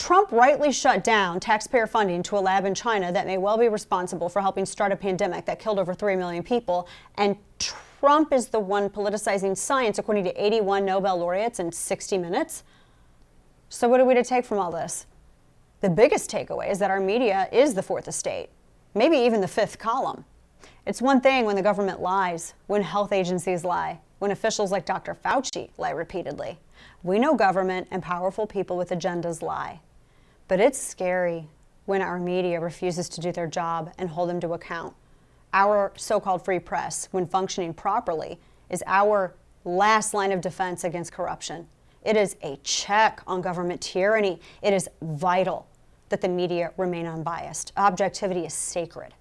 Trump rightly shut down taxpayer funding to a lab in China that may well be responsible for helping start a pandemic that killed over 3 million people. And Trump is the one politicizing science, according to 81 Nobel laureates in 60 minutes. So what are we to take from all this? The biggest takeaway is that our media is the fourth estate, maybe even the fifth column. It's one thing when the government lies, when health agencies lie, when officials like Dr. Fauci lie repeatedly. We know government and powerful people with agendas lie. But it's scary when our media refuses to do their job and hold them to account. Our so-called free press, when functioning properly, is our last line of defense against corruption. It is a check on government tyranny. It is vital that the media remain unbiased. Objectivity is sacred.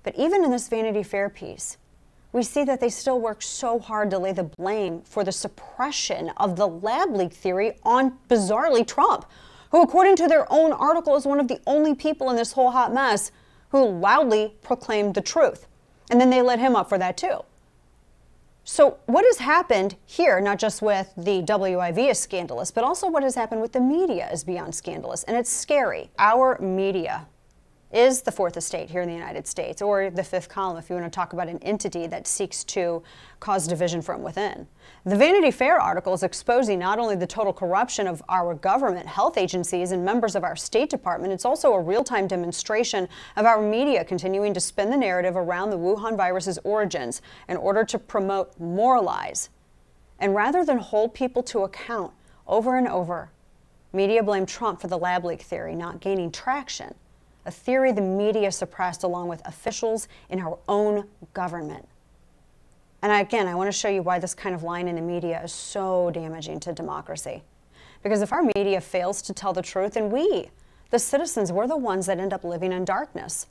But even in this Vanity Fair piece, we see that they still work so hard to lay the blame for the suppression of the lab leak theory on, bizarrely, Trump, who, according to their own article, is one of the only people in this whole hot mess who loudly proclaimed the truth. And then they let him up for that too. So what has happened here, not just with the WIV is scandalous, but also what has happened with the media is beyond scandalous, and it's scary. Our media is the fourth estate here in the United States, or the fifth column if you want to talk about an entity that seeks to cause division from within. The Vanity Fair article is exposing not only the total corruption of our government, health agencies, and members of our State Department, it's also a real-time demonstration of our media continuing to spin the narrative around the Wuhan virus's origins in order to promote more lies. And rather than hold people to account over and over, media blame Trump for the lab leak theory not gaining traction, a theory the media suppressed along with officials in our own government. And again, I want to show you why this kind of lying in the media is so damaging to democracy. Because if our media fails to tell the truth, then we, the citizens, we're the ones that end up living in darkness.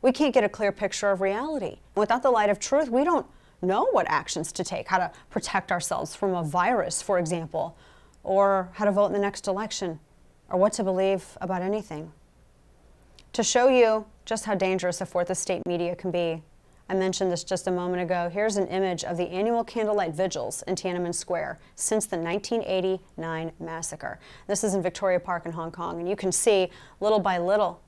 We can't get a clear picture of reality. Without the light of truth, we don't know what actions to take, how to protect ourselves from a virus, for example, or how to vote in the next election, or what to believe about anything. To show you just how dangerous a fourth estate media can be, I mentioned this just a moment ago. Here's an image of the annual candlelight vigils in Tiananmen Square since the 1989 massacre. This is in Victoria Park in Hong Kong, and you can see little by little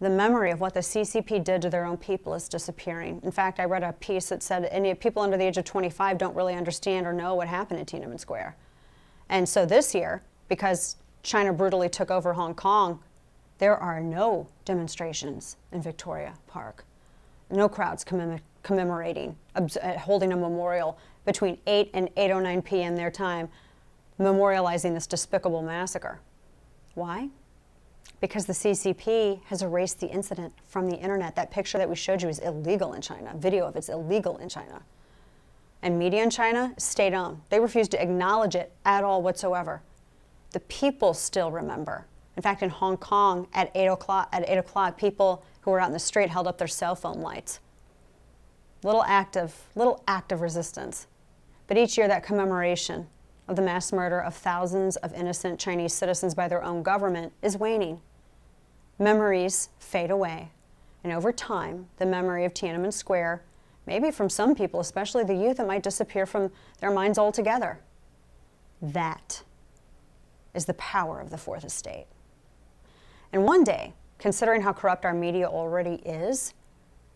the memory of what the CCP did to their own people is disappearing. In fact, I read a piece that said any people under the age of 25 don't really understand or know what happened in Tiananmen Square. And so this year, because China brutally took over Hong Kong, there are no demonstrations in Victoria Park. No crowds commemorating, holding a memorial between 8 and 8:09 p.m. their time, memorializing this despicable massacre. Why? Because the CCP has erased the incident from the internet. That picture that we showed you is illegal in China. Video of it's illegal in China. And media in China stayed on. They refused to acknowledge it at all whatsoever. The people still remember. In fact, in Hong Kong, at 8 o'clock, people who were out in the street held up their cell phone lights. Little act of resistance. But each year, that commemoration of the mass murder of thousands of innocent Chinese citizens by their own government is waning. Memories fade away. And over time, the memory of Tiananmen Square, maybe from some people, especially the youth, it might disappear from their minds altogether. That is the power of the fourth estate. And one day, considering how corrupt our media already is,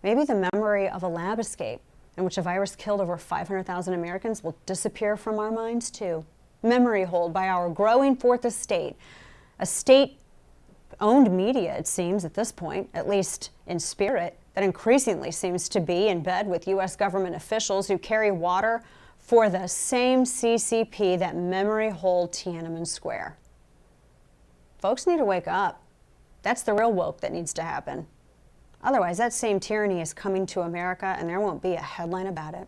maybe the memory of a lab escape in which a virus killed over 500,000 Americans will disappear from our minds too. Memory hold by our growing fourth estate, a state-owned media, it seems at this point, at least in spirit, that increasingly seems to be in bed with U.S. government officials who carry water for the same CCP that memory hold Tiananmen Square. Folks need to wake up. That's the real woke that needs to happen. Otherwise, that same tyranny is coming to America, and there won't be a headline about it.